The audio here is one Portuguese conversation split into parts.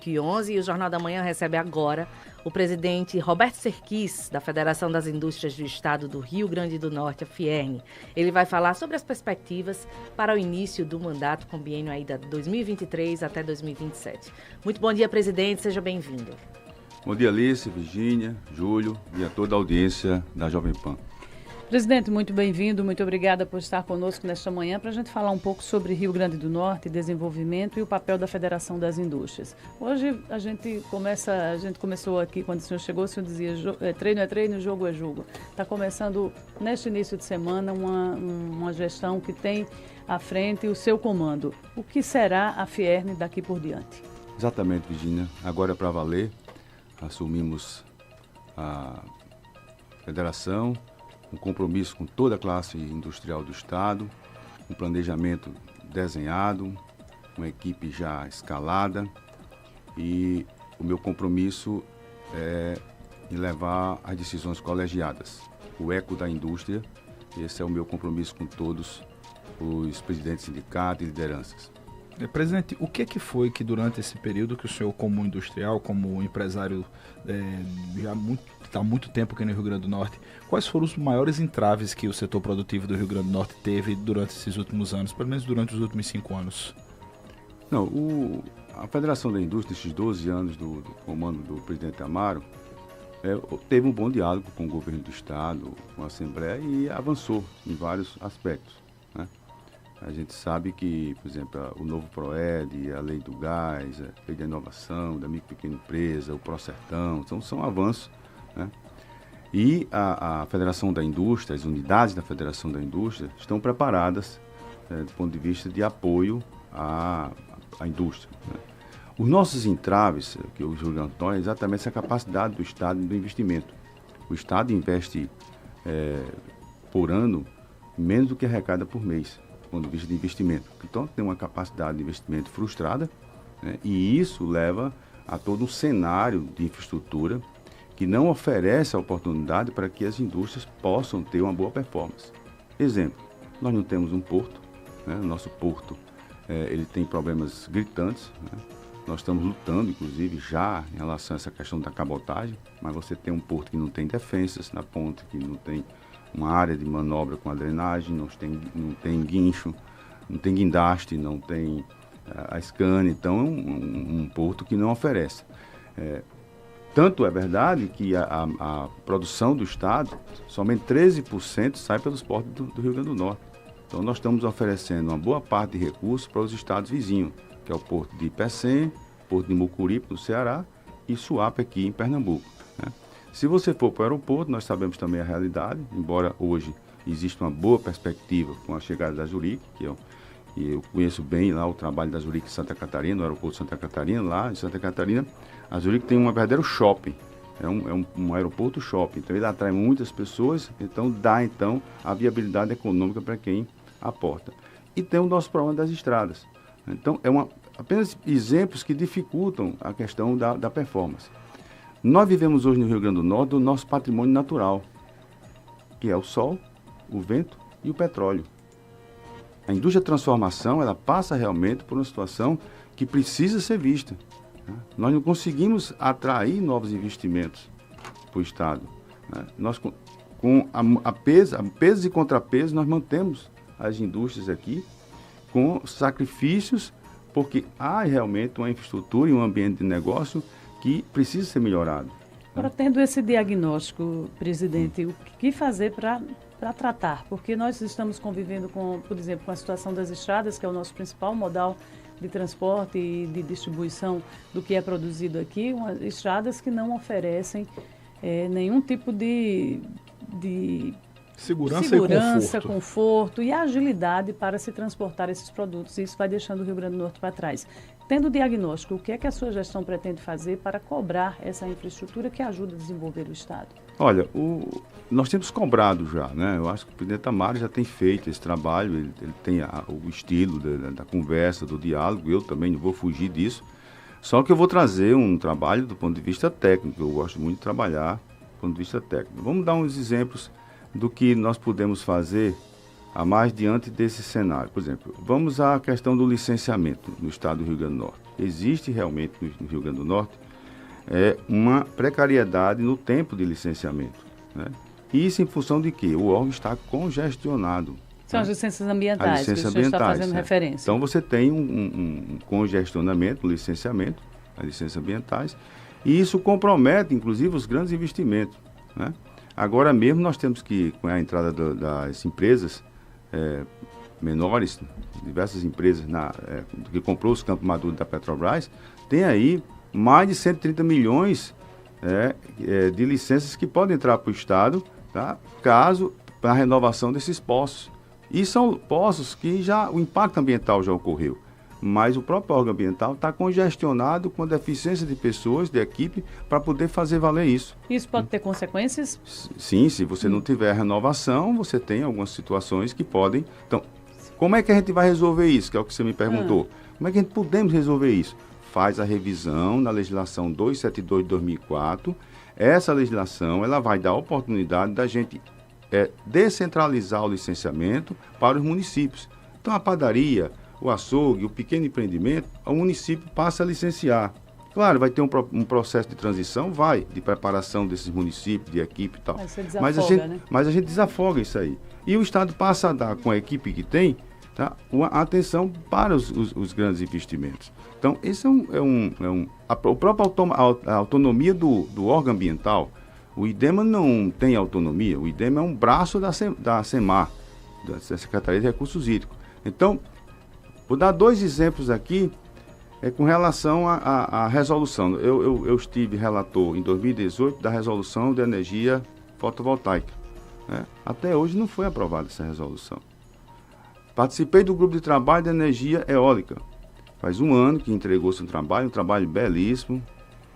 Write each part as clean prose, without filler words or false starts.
8h11, e o Jornal da Manhã recebe agora o presidente Roberto Serquis, da Federação das Indústrias do Estado do Rio Grande do Norte, a FIERN. Ele vai falar sobre as perspectivas para o início do mandato com biênio aí de 2023 até 2027. Muito bom dia, presidente, seja bem-vindo. Bom dia, Alice, Virgínia, Júlio e a toda a audiência da Jovem Pan. Presidente, muito bem-vindo, muito obrigada por estar conosco nesta manhã para a gente falar um pouco sobre Rio Grande do Norte, desenvolvimento e o papel da Federação das Indústrias. Hoje a gente começou aqui, quando o senhor chegou, o senhor dizia treino é treino, jogo é jogo. Está começando neste início de semana uma gestão que tem à frente o seu comando. O que será a FIERN daqui por diante? Exatamente, Virgínia. Agora é para valer. Assumimos a federação, um compromisso com toda a classe industrial do Estado, um planejamento desenhado, uma equipe já escalada, e o meu compromisso é em levar as decisões colegiadas, o eco da indústria. Esse é o meu compromisso com todos os presidentes de sindicatos e lideranças. Presidente, o que foi que durante esse período que o senhor, como industrial, como empresário, já está há muito tempo aqui no Rio Grande do Norte, quais foram os maiores entraves que o setor produtivo do Rio Grande do Norte teve durante esses últimos anos, pelo menos durante os últimos 5 anos? Não, a Federação da Indústria, esses 12 anos do comando do presidente Amaro, teve um bom diálogo com o governo do Estado, com a Assembleia, e avançou em vários aspectos, né? A gente sabe que, por exemplo, o novo PROED, a lei do gás, a lei da inovação, da micro e pequena empresa, o PROCERTão, são avanços, né? E a Federação da Indústria, as unidades da Federação da Indústria estão preparadas do ponto de vista de apoio à indústria, né? Os nossos entraves, que o Júlio Antônio, é exatamente essa capacidade do Estado do investimento. O Estado investe por ano menos do que arrecada por mês, do ponto de vista de investimento. Então, tem uma capacidade de investimento frustrada, né? E isso leva a todo um cenário de infraestrutura que não oferece a oportunidade para que as indústrias possam ter uma boa performance. Exemplo, nós não temos um porto, né? O nosso porto ele tem problemas gritantes, né? Nós estamos lutando, inclusive, já em relação a essa questão da cabotagem, mas você tem um porto que não tem defensas na ponte, que não tem uma área de manobra com a drenagem, não tem guincho, não tem guindaste, não tem a Scania, então é um porto que não oferece. Tanto é verdade que a produção do Estado, somente 13% sai pelos portos do Rio Grande do Norte. Então nós estamos oferecendo uma boa parte de recursos para os estados vizinhos, que é o porto de Pecém, porto de Mucuripe, no Ceará, e Suape, aqui em Pernambuco, né? Se você for para o aeroporto, nós sabemos também a realidade, embora hoje exista uma boa perspectiva com a chegada da Zurique, que eu conheço bem lá o trabalho da Zurique em Santa Catarina, no aeroporto de Santa Catarina. Lá em Santa Catarina, a Zurique tem um verdadeiro shopping, é um aeroporto shopping, então ele atrai muitas pessoas, então dá a viabilidade econômica para quem aporta. E tem o nosso problema das estradas. Então, apenas exemplos que dificultam a questão da performance. Nós vivemos hoje no Rio Grande do Norte o nosso patrimônio natural, que é o sol, o vento e o petróleo. A indústria de transformação, ela passa realmente por uma situação que precisa ser vista, né? Nós não conseguimos atrair novos investimentos para o Estado, né? Nós, com pesos e contrapesos, nós mantemos as indústrias aqui com sacrifícios, porque há realmente uma infraestrutura e um ambiente de negócio que precisa ser melhorado. Agora, tendo esse diagnóstico, presidente, o que fazer para tratar? Porque nós estamos convivendo com, por exemplo, com a situação das estradas, que é o nosso principal modal de transporte e de distribuição do que é produzido aqui, estradas que não oferecem nenhum tipo de segurança, conforto e agilidade para se transportar esses produtos. E isso vai deixando o Rio Grande do Norte para trás. Tendo o diagnóstico, o que é que a sua gestão pretende fazer para cobrar essa infraestrutura que ajuda a desenvolver o Estado? Olha, nós temos cobrado já, né? Eu acho que o presidente Amaro já tem feito esse trabalho, ele tem o estilo da conversa, do diálogo, eu também não vou fugir disso. Só que eu vou trazer um trabalho do ponto de vista técnico, eu gosto muito de trabalhar do ponto de vista técnico. Vamos dar uns exemplos do que nós podemos fazer a mais diante desse cenário. Por exemplo, vamos à questão do licenciamento no estado do Rio Grande do Norte. existe realmente no Rio Grande do Norte uma precariedade no tempo de licenciamento, né? Isso em função de quê? O órgão está congestionado. São as licenças ambientais, as licenças que o senhor está ambientais, fazendo referência. Então você tem um congestionamento no licenciamento, as licenças ambientais, e isso compromete, inclusive, os grandes investimentos, né? Agora mesmo nós temos que, com a entrada das empresas menores, diversas empresas que comprou os campos maduros da Petrobras, tem aí mais de 130 milhões de licenças que podem entrar para o Estado, tá? Caso para a renovação desses poços. E são poços que o impacto ambiental já ocorreu, mas o próprio órgão ambiental está congestionado com deficiência de pessoas, de equipe, para poder fazer valer isso. Isso pode ter consequências? Sim, se você não tiver renovação, você tem algumas situações que podem... Então, como é que a gente vai resolver isso, que é o que você me perguntou? Como é que a gente podemos resolver isso? Faz a revisão na legislação 272 de 2004. Essa legislação ela vai dar a oportunidade da gente descentralizar o licenciamento para os municípios. Então, a padaria, o açougue, o pequeno empreendimento, o município passa a licenciar. Claro, vai ter um processo de transição, de preparação desses municípios, de equipe e tal. Mas a gente desafoga isso aí. E o Estado passa a dar, com a equipe que tem, tá, uma atenção para os grandes investimentos. Então, esse a própria autonomia do órgão ambiental. O IDEMA não tem autonomia, o IDEMA é um braço da SEMAR, da Secretaria de Recursos Hídricos. Então, vou dar 2 exemplos aqui com relação à resolução. Eu estive relator em 2018 da resolução de energia fotovoltaica, né? Até hoje não foi aprovada essa resolução. Participei do grupo de trabalho de energia eólica. Faz 1 ano que entregou-se um trabalho belíssimo,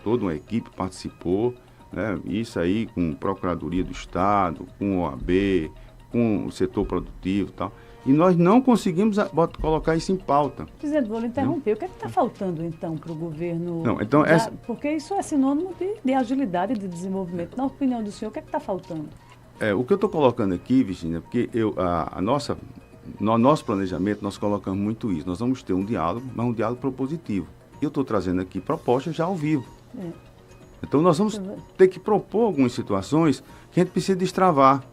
toda uma equipe participou, né? Isso aí com Procuradoria do Estado, com o OAB, com o setor produtivo e tal. E nós não conseguimos colocar isso em pauta. Presidente, vou lhe interromper. O que é que está faltando, então, para o governo? Não, então, porque isso é sinônimo de agilidade e de desenvolvimento. Na opinião do senhor, o que é que está faltando? O que eu estou colocando aqui, Virginia, porque no nosso planejamento nós colocamos muito isso. Nós vamos ter um diálogo, mas um diálogo propositivo. Eu estou trazendo aqui propostas já ao vivo. Então nós vamos ter que propor algumas situações que a gente precisa destravar.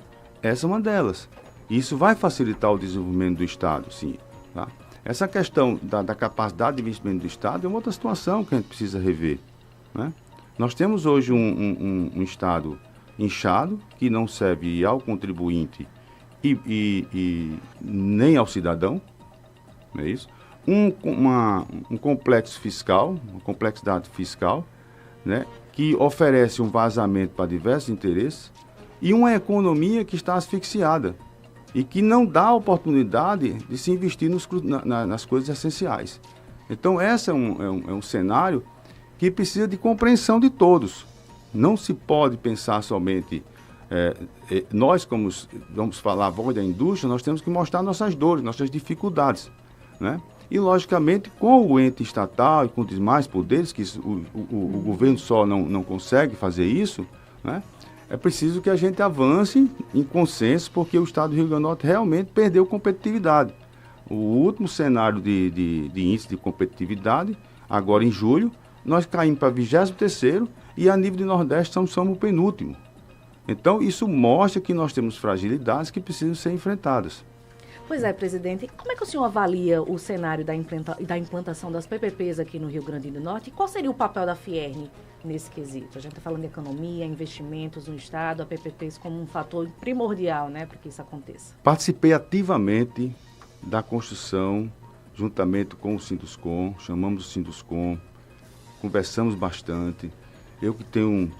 Essa é uma delas. Isso vai facilitar o desenvolvimento do Estado, sim. Tá? Essa questão da capacidade de investimento do Estado é uma outra situação que a gente precisa rever, né? Nós temos hoje um Estado inchado, que não serve ao contribuinte e nem ao cidadão, não é isso? Um complexo fiscal, uma complexidade fiscal, né, que oferece um vazamento para diversos interesses, e uma economia que está asfixiada e que não dá oportunidade de se investir nas coisas essenciais. Então, esse é um cenário que precisa de compreensão de todos. Não se pode pensar somente... nós, como vamos falar a voz da indústria, nós temos que mostrar nossas dores, nossas dificuldades, né? E, logicamente, com o ente estatal e com os demais poderes, que o governo só não consegue fazer isso, né? É preciso que a gente avance em consenso, porque o Estado do Rio Grande do Norte realmente perdeu competitividade. O último cenário de índice de competitividade, agora em julho, nós caímos para 23º e a nível de Nordeste somos o penúltimo. Então, isso mostra que nós temos fragilidades que precisam ser enfrentadas. Pois é, presidente. Como é que o senhor avalia o cenário da implantação das PPPs aqui no Rio Grande do Norte? E qual seria o papel da Fiern nesse quesito? A gente está falando de economia, investimentos no Estado, a PPPs como um fator primordial, né, para que isso aconteça. Participei ativamente da construção, juntamente com o Sinduscom, chamamos o Sinduscom, conversamos bastante. Eu que tenho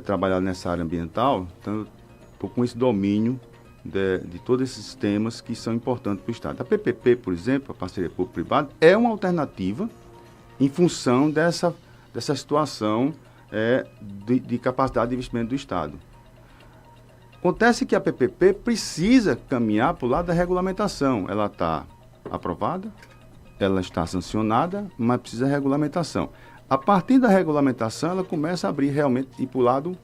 trabalhado nessa área ambiental, então estou com esse domínio de todos esses temas que são importantes para o Estado. A PPP, por exemplo, a parceria público-privada, é uma alternativa em função dessa situação de capacidade de investimento do Estado. Acontece que a PPP precisa caminhar para o lado da regulamentação. Ela está aprovada, ela está sancionada, mas precisa de regulamentação. A partir da regulamentação, ela começa a abrir realmente e para o lado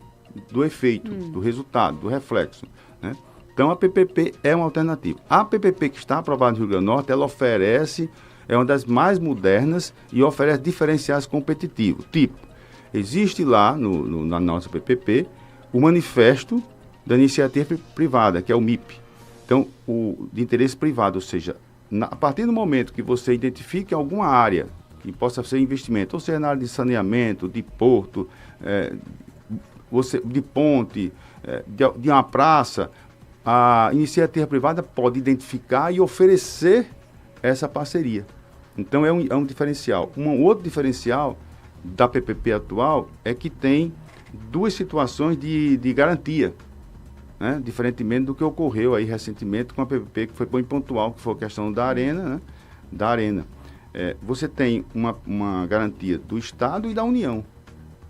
do efeito, do resultado, do reflexo, né? Então, a PPP é uma alternativa. A PPP que está aprovada no Rio Grande do Norte, ela oferece é uma das mais modernas e oferece diferenciais competitivos. Tipo, existe lá na nossa PPP o Manifesto da Iniciativa Privada, que é o MIP. Então, de interesse privado, ou seja, a partir do momento que você identifique alguma área que possa ser investimento, ou seja, na área de saneamento, de porto, de ponte, de uma praça, a iniciativa privada pode identificar e oferecer essa parceria. Então, é um diferencial. Um outro diferencial da PPP atual é que tem duas situações de garantia, né? Diferentemente do que ocorreu aí recentemente com a PPP, que foi bem pontual, que foi a questão da arena, né? Da arena. Você tem uma garantia do Estado e da União.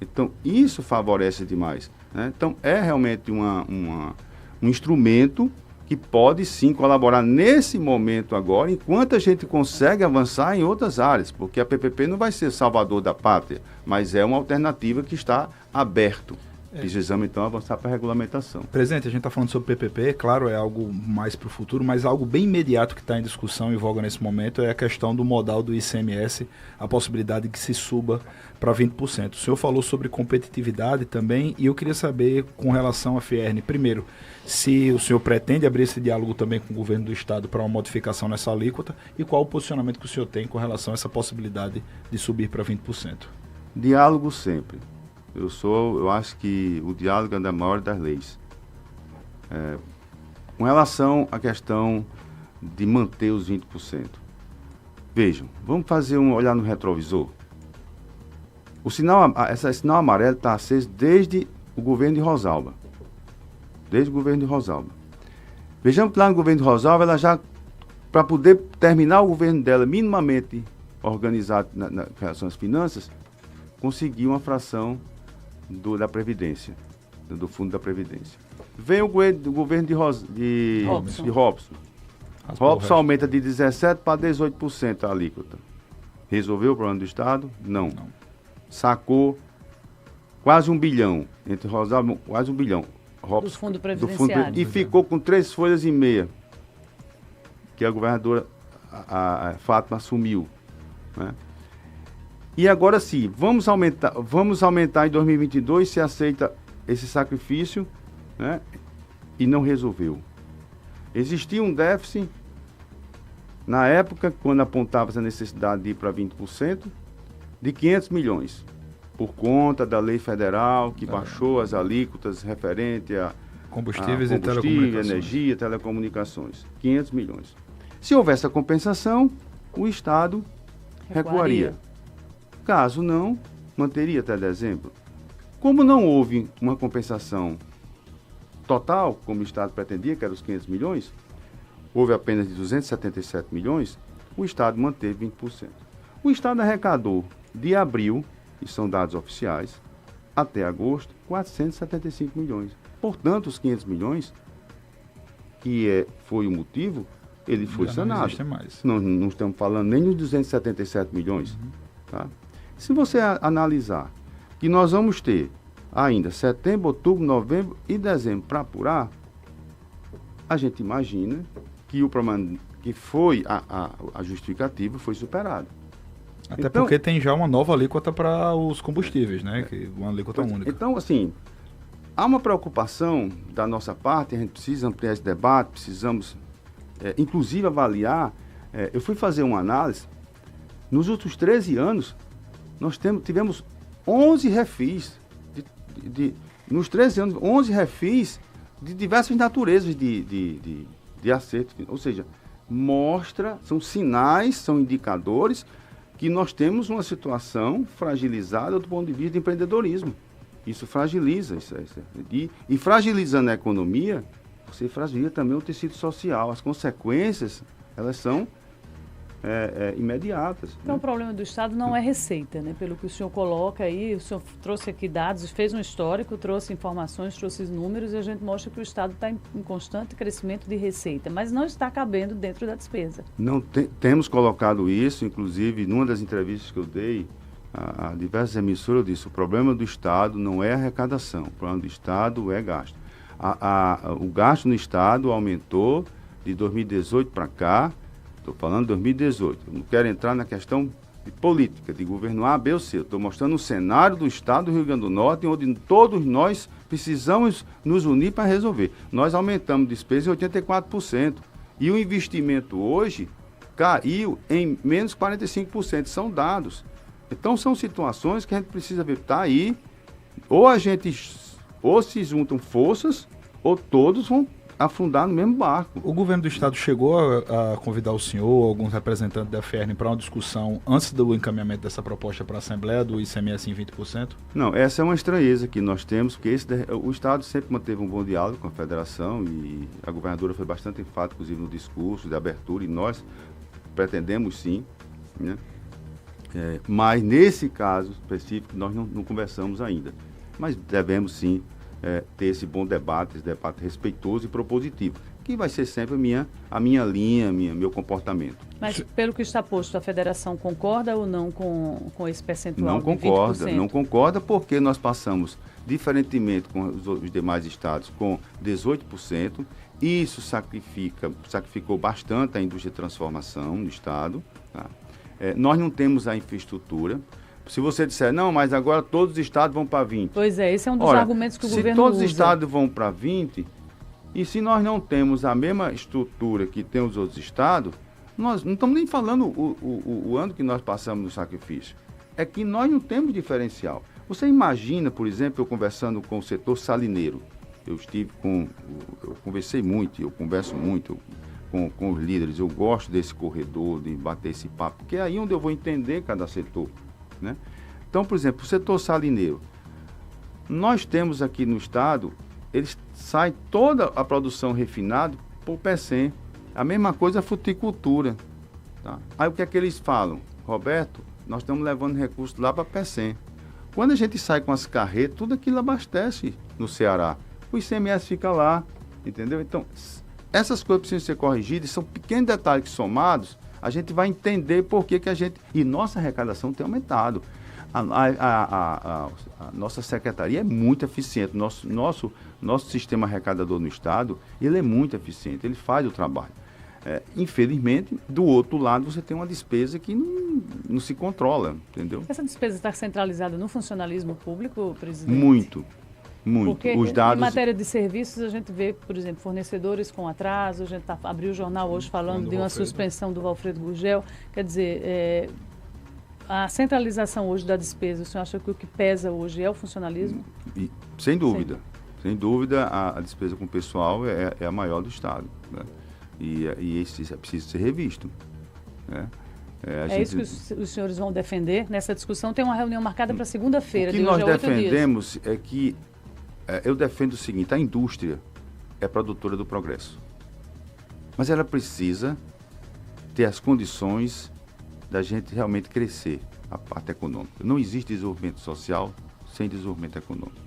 Então, isso favorece demais, né? Então, é realmente um instrumento que pode sim colaborar nesse momento agora, enquanto a gente consegue avançar em outras áreas, porque a PPP não vai ser salvador da pátria, mas é uma alternativa que está aberto. Precisamos, então, avançar para a regulamentação. Presidente, a gente está falando sobre PPP, claro, é algo mais para o futuro, mas algo bem imediato que está em discussão, em voga nesse momento, é a questão do modal do ICMS, a possibilidade que se suba para 20%. O senhor falou sobre competitividade também, e eu queria saber, com relação à Fierne, primeiro, se o senhor pretende abrir esse diálogo também com o governo do Estado para uma modificação nessa alíquota, e qual o posicionamento que o senhor tem com relação a essa possibilidade de subir para 20%. Diálogo sempre. Eu acho que o diálogo é da maior das leis. Com relação à questão de manter os 20%. Vejam, vamos olhar no retrovisor. Esse sinal amarelo está aceso desde o governo de Rosalba. Desde o governo de Rosalba. Vejamos que lá no governo de Rosalba, ela já, para poder terminar o governo dela minimamente organizado na relação às finanças, conseguiu uma fração da Previdência, do Fundo da Previdência. Vem o governo de Robson. Robson aumenta de 17% para 18% a alíquota. Resolveu o problema do Estado? Não. Sacou quase 1 bilhão. Entre Rosalba, quase 1 bilhão. Do Fundo Previdenciário. E ficou com 3,5 folhas, que a governadora a Fátima assumiu, né? E agora sim, vamos aumentar em 2022, se aceita esse sacrifício, né? E não resolveu. Existia um déficit, na época, quando apontava-se a necessidade de ir para 20%, de 500 milhões, por conta da lei federal, que baixou as alíquotas referente a combustíveis e telecomunicações. Energia, telecomunicações. 500 milhões. Se houvesse a compensação, o Estado recuaria. Caso não, manteria até dezembro. Como não houve uma compensação total, como o Estado pretendia, que era os 500 milhões, houve apenas de 277 milhões, o Estado manteve 20%. O Estado arrecadou de abril, e são dados oficiais, até agosto, 475 milhões. Portanto, os 500 milhões, que foi o motivo, ele foi sanado. Não existe mais. Não estamos falando nem dos 277 milhões. Tá? Se você analisar que nós vamos ter ainda setembro, outubro, novembro e dezembro para apurar, a gente imagina que o problema que foi a justificativa foi superado. Até então, porque tem já uma nova alíquota para os combustíveis, né? Uma alíquota única. Então, assim, há uma preocupação da nossa parte, a gente precisa ampliar esse debate, precisamos, inclusive, avaliar. Eu fui fazer uma análise, nos últimos 13 anos, nós tivemos 11 refis, nos 13 anos, 11 refis de diversas naturezas de acerto. Ou seja, são sinais, são indicadores que nós temos uma situação fragilizada do ponto de vista de empreendedorismo. Isso fragiliza. E fragilizando a economia, você fragiliza também o tecido social. As consequências, elas são imediatas. Então, né? O problema do Estado não é receita, né? Pelo que o senhor coloca aí, o senhor trouxe aqui dados, fez um histórico, trouxe informações, trouxe números e a gente mostra que o Estado está em constante crescimento de receita, mas não está cabendo dentro da despesa. Não temos colocado isso, inclusive, numa das entrevistas que eu dei a diversas emissoras, eu disse, o problema do Estado não é arrecadação, o problema do Estado é gasto. O gasto no Estado aumentou de 2018 para cá, Estou falando de 2018. Eu não quero entrar na questão de política, de governo A, B ou C. Estou mostrando um cenário do estado do Rio Grande do Norte, onde todos nós precisamos nos unir para resolver. Nós aumentamos despesa em 84%. E o investimento hoje caiu em menos 45%. São dados. Então, são situações que a gente precisa ver. Está aí, ou se juntam forças, ou todos vão afundar no mesmo barco. O governo do estado chegou a convidar o senhor, alguns representantes da FERN, para uma discussão antes do encaminhamento dessa proposta para a Assembleia do ICMS em 20%? Não, essa é uma estranheza que nós temos, porque o estado sempre manteve um bom diálogo com a federação e a governadora foi bastante enfática, inclusive no discurso de abertura, e nós pretendemos sim, né? Mas nesse caso específico nós não conversamos ainda. Mas devemos sim ter esse bom debate, esse debate respeitoso e propositivo, que vai ser sempre a minha linha, meu comportamento. Mas pelo que está posto, a federação concorda ou não com esse percentual? Não concorda, não concorda, porque nós passamos, diferentemente com os demais estados, com 18%. Isso sacrificou bastante a indústria de transformação no estado. Tá? Nós não temos a infraestrutura. Se você disser, não, mas agora todos os estados vão para 20. Pois é, esse é um dos argumentos que o governo usa. Se todos os estados vão para 20, e se nós não temos a mesma estrutura que tem os outros estados, nós não estamos nem falando o ano que nós passamos no sacrifício. É que nós não temos diferencial. Você imagina, por exemplo, eu conversando com o setor salineiro. Eu conversei muito, eu converso muito com os líderes, eu gosto desse corredor, de bater esse papo, porque é aí onde eu vou entender cada setor. Né? Então, por exemplo, o setor salineiro, nós temos aqui no estado, eles saem toda a produção refinada por PECEM. A mesma coisa a fruticultura. Tá? Aí o que é que eles falam? Roberto, nós estamos levando recursos lá para PECEM. Quando a gente sai com as carretas, tudo aquilo abastece no Ceará. O ICMS fica lá, entendeu? Então, essas coisas precisam ser corrigidas, são pequenos detalhes que somados, a gente vai entender por que a gente... E nossa arrecadação tem aumentado. A nossa secretaria é muito eficiente. Nosso sistema arrecadador no estado, ele é muito eficiente, ele faz o trabalho. Infelizmente, do outro lado, você tem uma despesa que não se controla, entendeu? Essa despesa está centralizada no funcionalismo público, presidente? Muito. Porque os dados... em matéria de serviços, a gente vê, por exemplo, fornecedores com atraso, a gente abriu o jornal hoje falando de uma suspensão do Valfredo Gurgel. Quer dizer, a centralização hoje da despesa, o senhor acha que o que pesa hoje é o funcionalismo? Sem dúvida. Sem dúvida, a despesa com o pessoal é a maior do Estado. Né? E isso precisa ser revisto. Né? Isso que os senhores vão defender nessa discussão. Tem uma reunião marcada para segunda-feira. O que nós defendemos é que eu defendo o seguinte: a indústria é produtora do progresso, mas ela precisa ter as condições da gente realmente crescer a parte econômica. Não existe desenvolvimento social sem desenvolvimento econômico.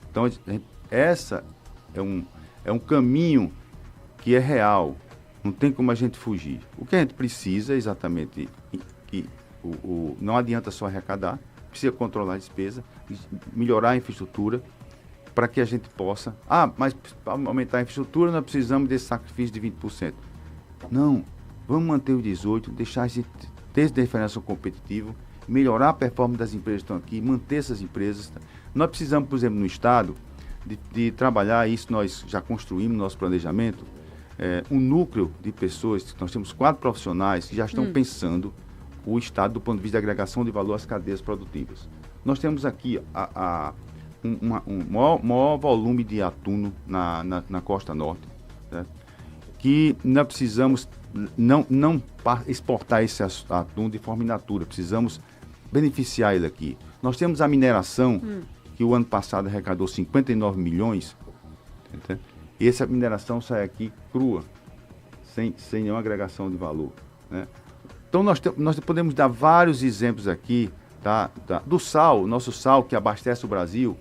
Então, essa é um caminho que é real, não tem como a gente fugir. O que a gente precisa é exatamente que não adianta só arrecadar, precisa controlar a despesa, melhorar a infraestrutura, para que a gente possa... mas para aumentar a infraestrutura nós precisamos desse sacrifício de 20%. Não, vamos manter o 18%, deixar ter essa diferença competitiva, melhorar a performance das empresas que estão aqui, manter essas empresas. Nós precisamos, por exemplo, no Estado, de trabalhar isso, nós já construímos no nosso planejamento, um núcleo de pessoas, nós temos 4 profissionais que já estão pensando o Estado do ponto de vista de agregação de valor às cadeias produtivas. Nós temos aqui um maior volume de atum na costa norte, né? Que nós precisamos não exportar esse atum de forma in natura, precisamos beneficiar ele aqui. Nós temos a mineração, que o ano passado arrecadou 59 milhões, entendeu? E essa mineração sai aqui crua, sem nenhuma agregação de valor, né? Então nós podemos dar vários exemplos aqui, tá? Do sal, nosso sal que abastece o Brasil,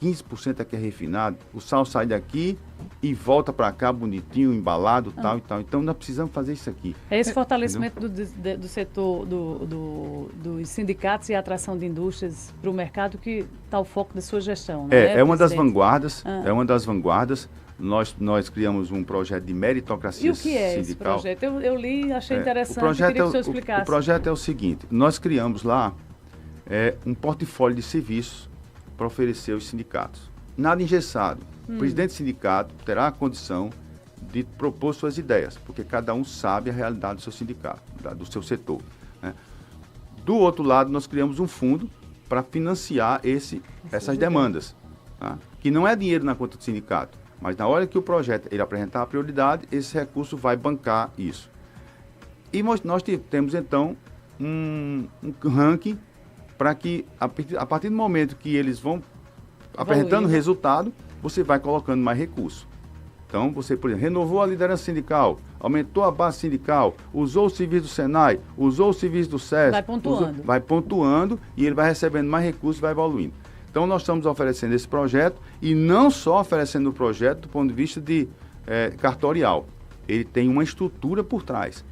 15% é que é refinado. O sal sai daqui e volta para cá bonitinho, embalado, tal e tal. Então, nós precisamos fazer isso aqui. É esse fortalecimento do setor, dos sindicatos e a atração de indústrias para o mercado que está o foco da sua gestão, não é? É uma das vanguardas, é uma das vanguardas. Nós criamos um projeto de meritocracia sindical. E o que é esse projeto? Eu li, achei interessante, queria que o senhor explicasse. O projeto é o seguinte, nós criamos lá um portfólio de serviços para oferecer aos sindicatos. Nada engessado. O presidente do sindicato terá a condição de propor suas ideias, porque cada um sabe a realidade do seu sindicato, do seu setor, né? Do outro lado, nós criamos um fundo para financiar essas demandas, tá? Que não é dinheiro na conta do sindicato, mas na hora que o projeto ele apresentar a prioridade, esse recurso vai bancar isso. E nós temos, então, um ranking para que, a partir do momento que eles vão apresentando resultado, você vai colocando mais recurso. Então, você, por exemplo, renovou a liderança sindical, aumentou a base sindical, usou o serviço do Senai, usou o serviço do SESC. Vai pontuando e ele vai recebendo mais recursos e vai evoluindo. Então, nós estamos oferecendo esse projeto e não só oferecendo o projeto do ponto de vista de cartorial. Ele tem uma estrutura por trás.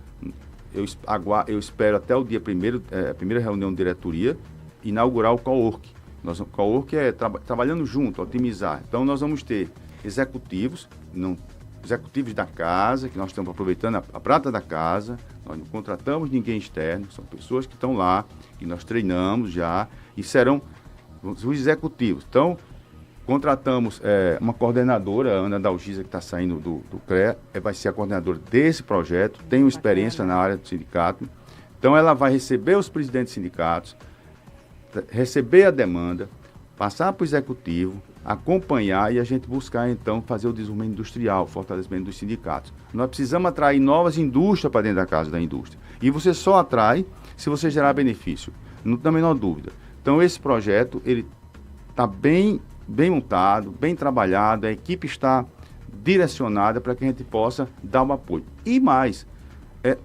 Eu espero até o dia 1º, a primeira reunião de diretoria, inaugurar o cowork. O cowork é trabalhando junto, otimizar. Então, nós vamos ter executivos da casa, que nós estamos aproveitando a prata da casa, nós não contratamos ninguém externo, são pessoas que estão lá, que nós treinamos já, e serão os executivos. Então, contratamos uma coordenadora, a Ana Dalgisa, que está saindo do CREA, vai ser a coordenadora desse projeto, tem uma experiência na área do sindicato. Então, ela vai receber os presidentes de sindicatos, receber a demanda, passar para o executivo, acompanhar e a gente buscar, então, fazer o desenvolvimento industrial, o fortalecimento dos sindicatos. Nós precisamos atrair novas indústrias para dentro da casa da indústria. E você só atrai se você gerar benefício, não tem a menor dúvida. Então, esse projeto, ele está bem montado, bem trabalhado, a equipe está direcionada para que a gente possa dar um apoio. E mais,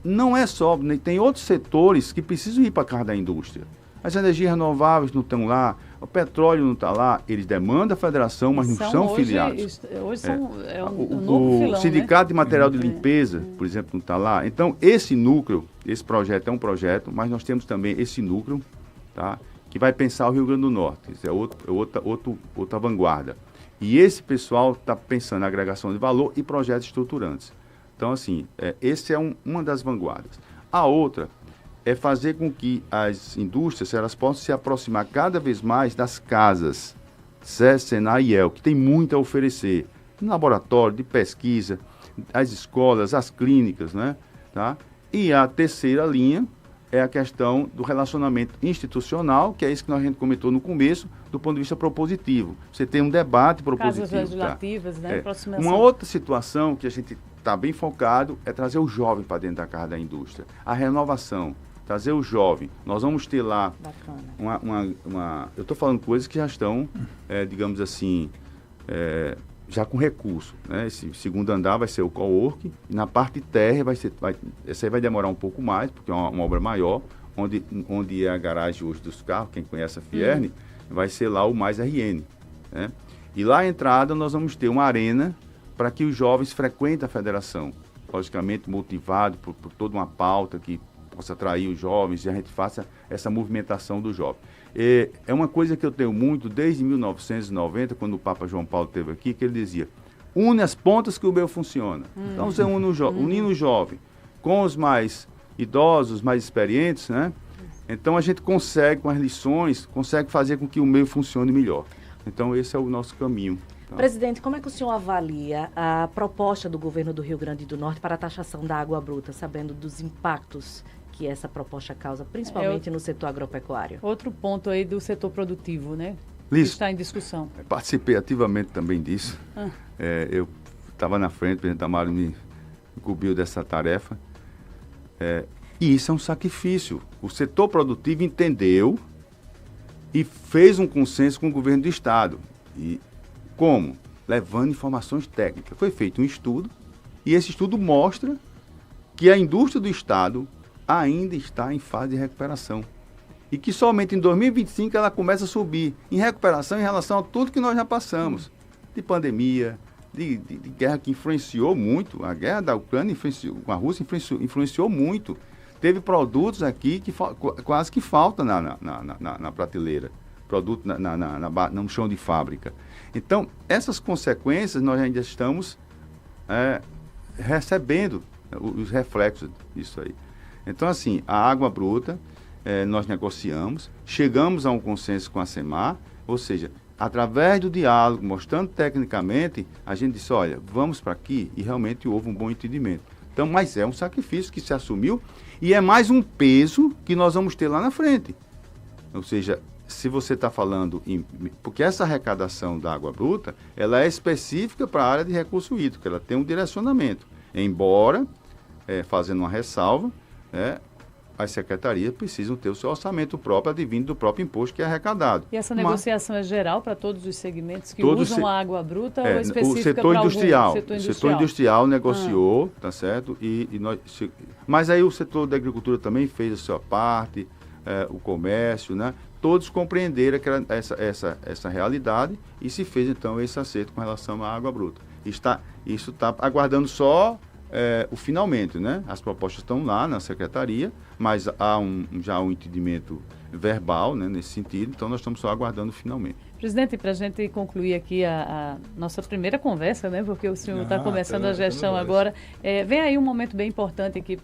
não é só, tem outros setores que precisam ir para a casa da indústria. As energias renováveis não estão lá, o petróleo não está lá, eles demandam a federação, mas não são filiados. Hoje um novo filão, o Sindicato de Material de Uhum. Limpeza, por exemplo, não está lá. Então, esse núcleo, esse projeto é um projeto, mas nós temos também esse núcleo, tá, que vai pensar o Rio Grande do Norte. Isso é outra vanguarda. E esse pessoal está pensando na agregação de valor e projetos estruturantes. Então, assim, esse é uma das vanguardas. A outra é fazer com que as indústrias elas possam se aproximar cada vez mais das casas, SESC, Senai e IEL, que tem muito a oferecer, no laboratório de pesquisa, as escolas, as clínicas, né? Tá? E a terceira linha é a questão do relacionamento institucional, que é isso que a gente comentou no começo, do ponto de vista propositivo. Você tem um debate propositivo. Casas legislativas, tá? Né? Aproximação. Uma outra situação que a gente está bem focado é trazer o jovem para dentro da casa da indústria. A renovação. Trazer o jovem. Nós vamos ter lá eu estou falando coisas que já estão, digamos assim, já com recurso. Né? Esse segundo andar vai ser o cowork. Na parte terra, essa aí vai demorar um pouco mais, porque é uma obra maior, onde é a garagem hoje dos carros, quem conhece a Fierne, vai ser lá o Mais RN. Né? E lá à entrada nós vamos ter uma arena para que os jovens frequentem a federação. Logicamente motivado por toda uma pauta que possa atrair os jovens e a gente faça essa movimentação do jovem. É uma coisa que eu tenho muito desde 1990, quando o Papa João Paulo esteve aqui, que ele dizia, une as pontas que o meu funciona. Então você unindo o jovem com os mais idosos, mais experientes, né? Então a gente consegue, com as lições, consegue fazer com que o meio funcione melhor. Então esse é o nosso caminho. Tá? Presidente, como é que o senhor avalia a proposta do governo do Rio Grande do Norte para a taxação da água bruta, sabendo dos impactos que essa proposta causa, principalmente no setor agropecuário? Outro ponto aí do setor produtivo, né? Liz, que está em discussão. Participei ativamente também disso. Eu estava na frente, o presidente Amaro me incumbiu dessa tarefa. E isso é um sacrifício. O setor produtivo entendeu e fez um consenso com o governo do Estado. E como? Levando informações técnicas. Foi feito um estudo e esse estudo mostra que a indústria do Estado ainda está em fase de recuperação. e que somente em 2025 ela começa a subir, em recuperação em relação a tudo que nós já passamos, de pandemia, de guerra que influenciou muito, a guerra da Ucrânia com a Rússia influenciou muito. Teve produtos aqui que quase que faltam na prateleira, produto no chão de fábrica. Então, essas consequências nós ainda estamos recebendo os reflexos disso aí. Então, assim, a água bruta, nós negociamos, chegamos a um consenso com a SEMAR, ou seja, através do diálogo, mostrando tecnicamente, a gente disse, olha, vamos para aqui, e realmente houve um bom entendimento. Então, mas é um sacrifício que se assumiu e é mais um peso que nós vamos ter lá na frente. Ou seja, se você está falando porque essa arrecadação da água bruta, ela é específica para a área de recurso hídrico, ela tem um direcionamento. Embora, fazendo uma ressalva, as secretarias precisam ter o seu orçamento próprio, advindo do próprio imposto que é arrecadado. E essa negociação é geral para todos os segmentos que usam a água bruta ou específica para algum? O setor industrial negociou, tá certo? Mas aí o setor da agricultura também fez a sua parte, o comércio, né? Todos compreenderam que era essa realidade e se fez então esse acerto com relação à água bruta. Isso está aguardando só o finalmente, né? As propostas estão lá na secretaria, mas há já um entendimento verbal, né, nesse sentido, então nós estamos só aguardando finalmente. Presidente, para a gente concluir aqui a nossa primeira conversa, né, porque o senhor está começando a gestão agora, vem aí um momento bem importante aqui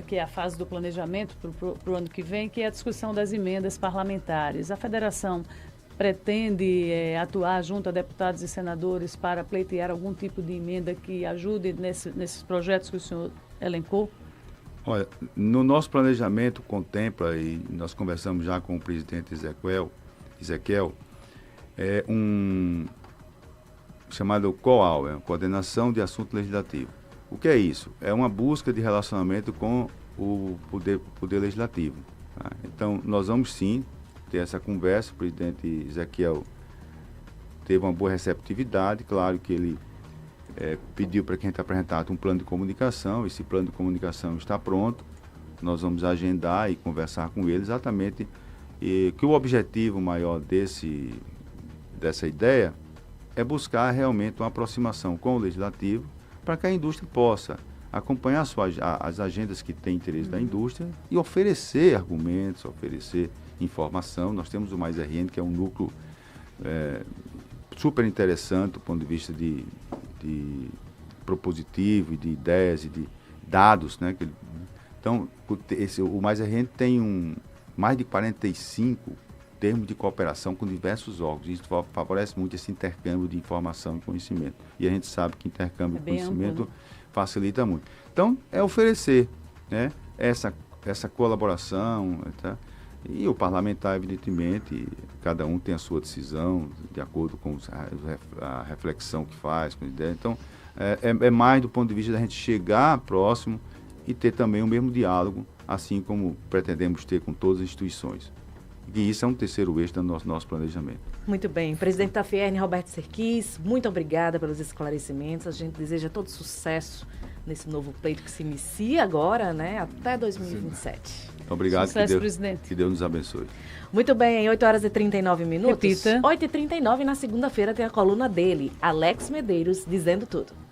que é a fase do planejamento para o ano que vem, que é a discussão das emendas parlamentares. A federação pretende atuar junto a deputados e senadores para pleitear algum tipo de emenda que ajude nesses projetos que o senhor elencou? Olha, no nosso planejamento contempla, e nós conversamos já com o presidente Ezequiel, um chamado COAL, Coordenação de Assunto Legislativo. O que é isso? É uma busca de relacionamento com o poder legislativo. Tá? Então, nós vamos sim ter essa conversa. O presidente Ezequiel teve uma boa receptividade, claro que ele pediu para que a gente apresentasse um plano de comunicação. Esse plano de comunicação está pronto, nós vamos agendar e conversar com ele exatamente que o objetivo maior dessa ideia é buscar realmente uma aproximação com o legislativo para que a indústria possa acompanhar as agendas que tem interesse da indústria e oferecer argumentos, oferecer informação. Nós temos o Mais RN, que é um núcleo super interessante do ponto de vista de propositivo, e de ideias e de dados, né? Então, o Mais RN tem mais de 45 termos de cooperação com diversos órgãos. Isso favorece muito esse intercâmbio de informação e conhecimento. E a gente sabe que intercâmbio de conhecimento amplo, né? Facilita muito. Então, é oferecer, né, essa colaboração, tá? E o parlamentar, evidentemente, cada um tem a sua decisão, de acordo com a reflexão que faz, com a ideia. Então, é mais do ponto de vista da gente chegar próximo e ter também o mesmo diálogo, assim como pretendemos ter com todas as instituições. E isso é um terceiro eixo do nosso planejamento. Muito bem. Presidente da FIERN, Roberto Serquis, muito obrigada pelos esclarecimentos. A gente deseja todo sucesso nesse novo pleito que se inicia agora, né, até 2027. Obrigado, sucesso, presidente. Que Deus nos abençoe. Muito bem, 8h39. Repita. 8h39, na segunda-feira tem a coluna dele, Alex Medeiros, dizendo tudo.